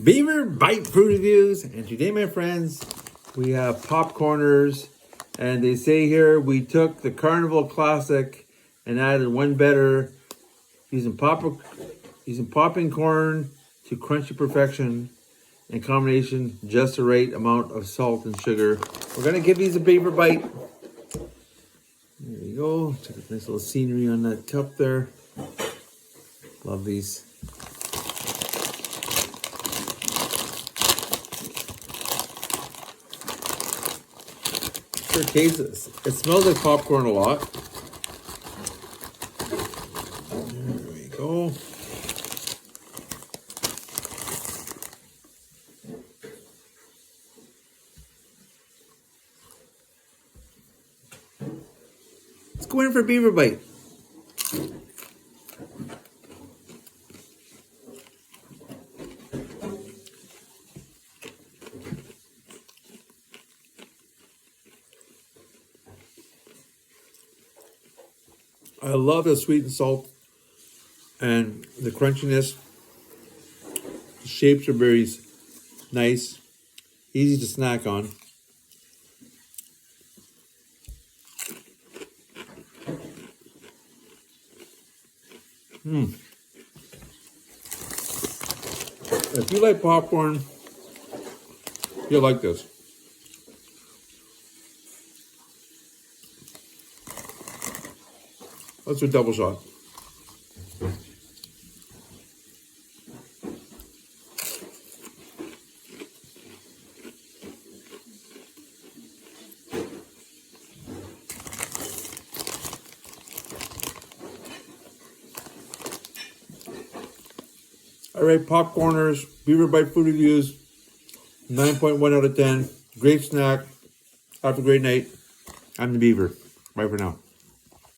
Beaver Bite Food Reviews, and today, my friends, we have PopCorners, and they say here we took the Carnival Classic and added one better using popping corn to crunchy perfection and combination just the right amount of salt and sugar. We're gonna give these a beaver bite. There you go. Check out nice little scenery on that cup there. Love these. Sure tastes. It smells like popcorn a lot. There we go. Let's go in for a beaver bite. I love the sweet and salt and the crunchiness. The shapes are very nice, easy to snack on. If you like popcorn, you'll like this. Let's do a double shot. All right, PopCorners, Beaver Bite Food Reviews, 9.1 out of 10. Great snack. Have a great night. I'm the Beaver. Bye for now.